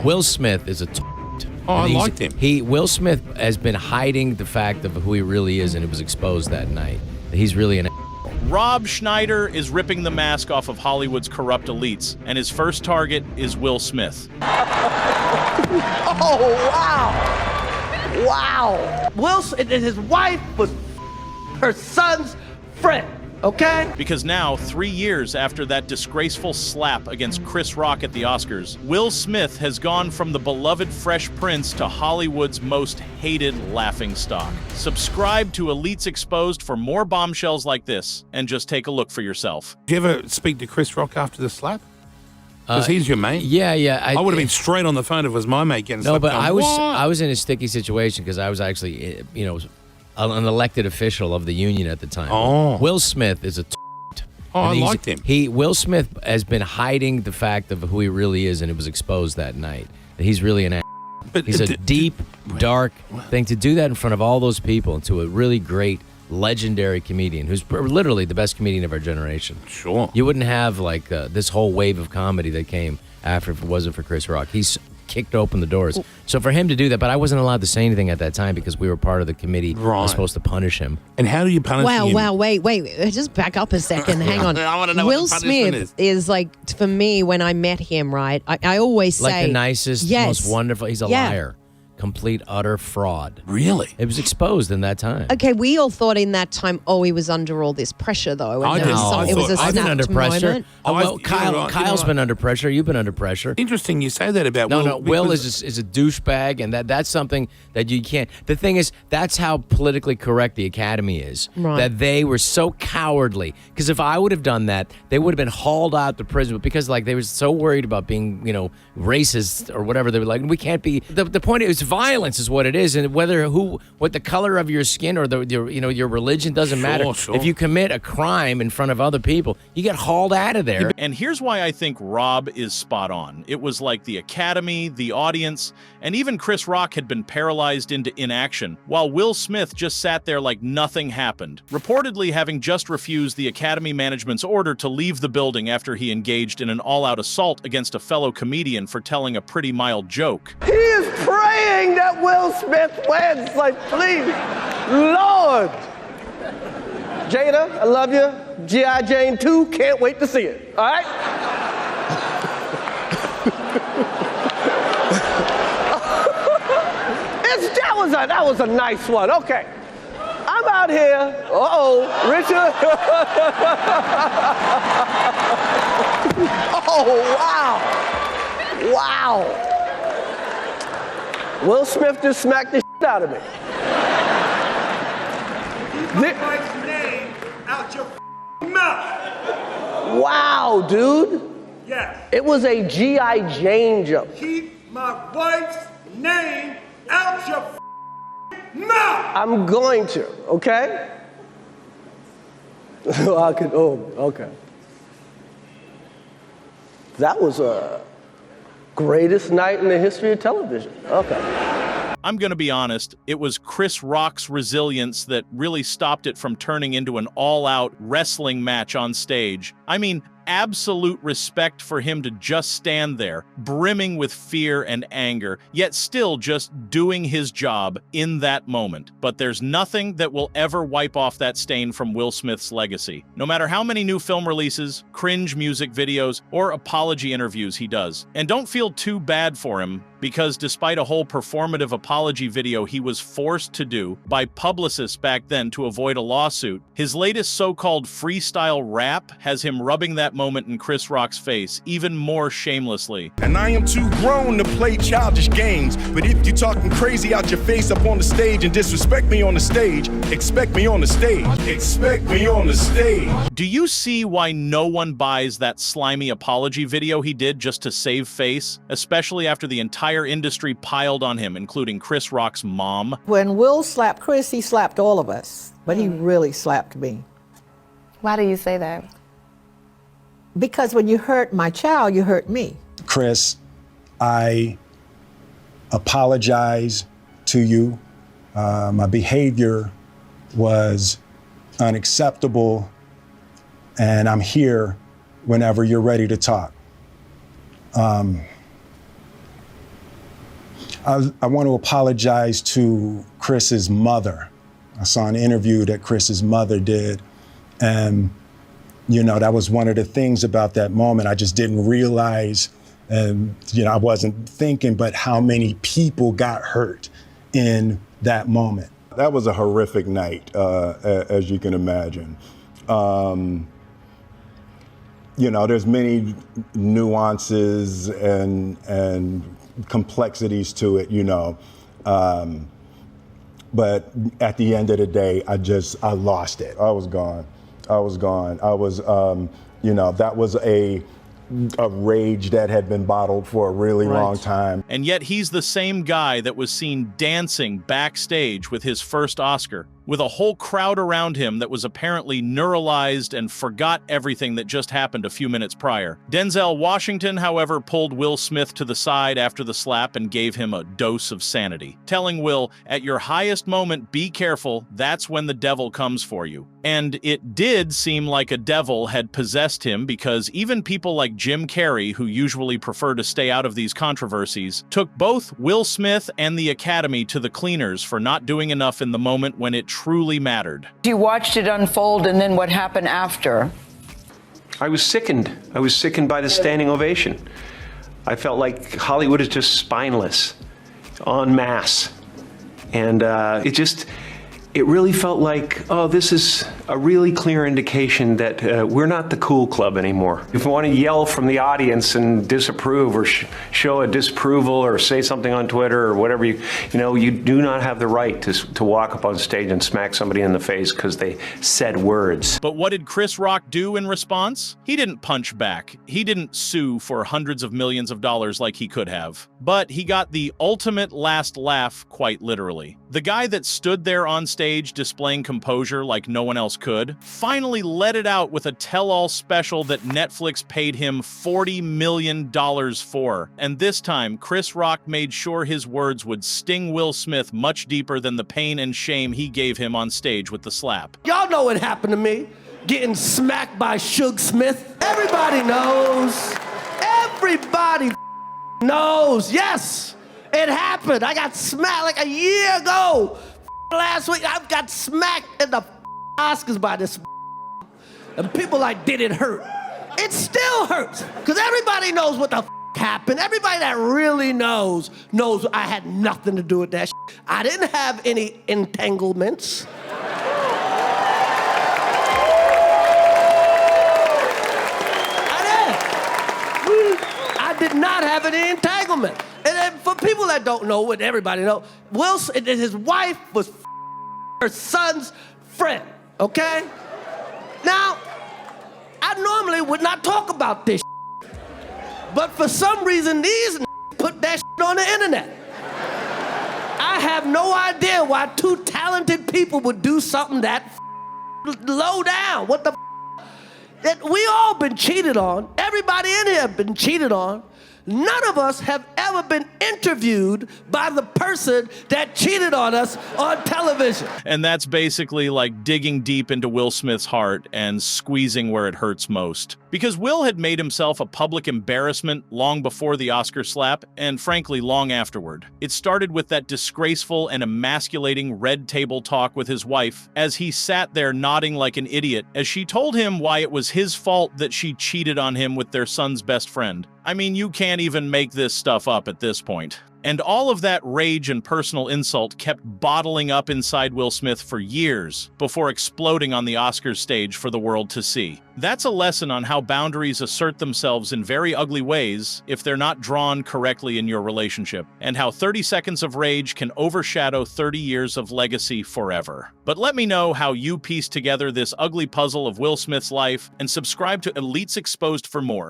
Will Smith is a Oh, I liked him. Will Smith has been hiding the fact of who he really is, and it was exposed that night. He's really an Rob Schneider is ripping the mask off of Hollywood's corrupt elites, and his first target is Will Smith. Oh, wow. Wow. Will and his wife was her son's friend, okay? Because now, 3 years after that disgraceful slap against Chris Rock at the Oscars, Will Smith has gone from the beloved Fresh Prince to Hollywood's most hated laughingstock. Subscribe to Elites Exposed for more bombshells like this, and just take a look for yourself. Did you ever speak to Chris Rock after the slap? Because he's your mate. Yeah. I would have been straight on the phone if it was my mate getting slapped. No, but going, I was in a sticky situation because I was actually, an elected official of the union at the time. Oh. Will Smith is a Oh, I liked him. Will Smith has been hiding the fact of who he really is, and it was exposed that night. He's really an But he's a deep, dark thing. To do that in front of all those people, and to a really great, legendary comedian who's literally the best comedian of our generation. Sure. You wouldn't have like this whole wave of comedy that came after if it wasn't for Chris Rock. He's kicked open the doors. So for him to do that, but I wasn't allowed to say anything at that time because we were part of the committee that was supposed to punish him. And how do you punish him? Wow, wait. Just back up a second. Hang on. I want to know Will what the punishment Smith is like, for me, when I met him, right, I always say... Like the nicest, yes, most wonderful. He's a liar. Complete, utter fraud. Really? It was exposed in that time. Okay, we all thought in that time, he was under all this pressure, though. And it was a I've been under snapped pressure. moment. Well, Kyle's been under pressure. You've been under pressure. Interesting you say that about Will. No, Will is a douchebag, and that's something that you can't. The thing is, that's how politically correct the Academy is. Right. That they were so cowardly. Because if I would have done that, they would have been hauled out to prison. But because they were so worried about being, racist or whatever, they were like, we can't be. The point is, violence is what it is, and what the color of your skin or your religion doesn't matter. Sure. If you commit a crime in front of other people, you get hauled out of there. And here's why I think Rob is spot on. It was like the Academy, the audience, and even Chris Rock had been paralyzed into inaction, while Will Smith just sat there like nothing happened, reportedly having just refused the Academy management's order to leave the building after he engaged in an all-out assault against a fellow comedian for telling a pretty mild joke. He is praying that Will Smith wins. Like, please, Lord. Jada, I love you. G.I. Jane 2, can't wait to see it. All right? That was a nice one. Okay. I'm out here. Richard. Oh, wow. Wow. Will Smith just smacked the shit out of me. Keep my wife's name out your mouth. Wow, dude. Yes. It was a G.I. Jane joke. Keep my wife's name out your mouth. I'm going to, okay? Okay. That was a greatest night in the history of television. Okay. I'm going to be honest, it was Chris Rock's resilience that really stopped it from turning into an all-out wrestling match on stage. I mean, absolute respect for him to just stand there, brimming with fear and anger, yet still just doing his job in that moment. But there's nothing that will ever wipe off that stain from Will Smith's legacy. No matter how many new film releases, cringe music videos, or apology interviews he does. And don't feel too bad for him, because despite a whole performative apology video he was forced to do by publicists back then to avoid a lawsuit, his latest so-called freestyle rap has him rubbing that moment in Chris Rock's face even more shamelessly. And I am too grown to play childish games, but if you talking crazy out your face up on the stage and disrespect me on the stage, expect me on the stage. Expect me on the stage. Do you see why no one buys that slimy apology video he did just to save face, especially after the entire industry piled on him, including Chris Rock's mom? When Will slapped Chris, he slapped all of us, but he really slapped me. Why do you say that? Because when you hurt my child, you hurt me. Chris, I apologize to you. My behavior was unacceptable, and I'm here whenever you're ready to talk. I want to apologize to Chris's mother. I saw an interview that Chris's mother did, and that was one of the things about that moment. I just didn't realize, and I wasn't thinking, but how many people got hurt in that moment. That was a horrific night, as you can imagine. There's many nuances and complexities to it, but at the end of the day, I lost it. I was gone. That was a rage that had been bottled for a really long time. And yet he's the same guy that was seen dancing backstage with his first Oscar, with a whole crowd around him that was apparently neuralized and forgot everything that just happened a few minutes prior. Denzel Washington, however, pulled Will Smith to the side after the slap and gave him a dose of sanity, telling Will, "At your highest moment, be careful, that's when the devil comes for you." And it did seem like a devil had possessed him, because even people like Jim Carrey, who usually prefer to stay out of these controversies, took both Will Smith and the Academy to the cleaners for not doing enough in the moment when it truly mattered. You watched it unfold, and then what happened after? I was sickened. I was sickened by the standing ovation. I felt like Hollywood is just spineless, en masse. And it really felt like, oh, this is a really clear indication that we're not the cool club anymore. If you want to yell from the audience and disapprove or show a disapproval or say something on Twitter or whatever, you do not have the right to walk up on stage and smack somebody in the face because they said words. But what did Chris Rock do in response? He didn't punch back. He didn't sue for hundreds of millions of dollars like he could have. But he got the ultimate last laugh, quite literally. The guy that stood there on stage displaying composure like no one else could, finally let it out with a tell-all special that Netflix paid him $40 million for. And this time, Chris Rock made sure his words would sting Will Smith much deeper than the pain and shame he gave him on stage with the slap. Y'all know what happened to me, getting smacked by Suge Smith. Everybody knows. Everybody knows. Yes, it happened. I got smacked like a year ago. Last week, I got smacked in the Oscars by this, and people like, did it hurt? It still hurts, because everybody knows what the happened. Everybody that really knows I had nothing to do with that. I didn't have any entanglements. I did not have any entanglement. And then for people that don't know, what everybody know, his wife was her son's friend, okay? Now, I normally would not talk about this, but for some reason, these put that on the internet. I have no idea why two talented people would do something that low down. What the that we all been cheated on. Everybody in here have been cheated on. None of us have ever been interviewed by the person that cheated on us on television. And that's basically like digging deep into Will Smith's heart and squeezing where it hurts most. Because Will had made himself a public embarrassment long before the Oscar slap, and frankly, long afterward. It started with that disgraceful and emasculating red table talk with his wife, as he sat there nodding like an idiot as she told him why it was his fault that she cheated on him with their son's best friend. I mean, you can't even make this stuff up at this point. And all of that rage and personal insult kept bottling up inside Will Smith for years before exploding on the Oscars stage for the world to see. That's a lesson on how boundaries assert themselves in very ugly ways if they're not drawn correctly in your relationship, and how 30 seconds of rage can overshadow 30 years of legacy forever. But let me know how you piece together this ugly puzzle of Will Smith's life, and subscribe to Elites Exposed for more.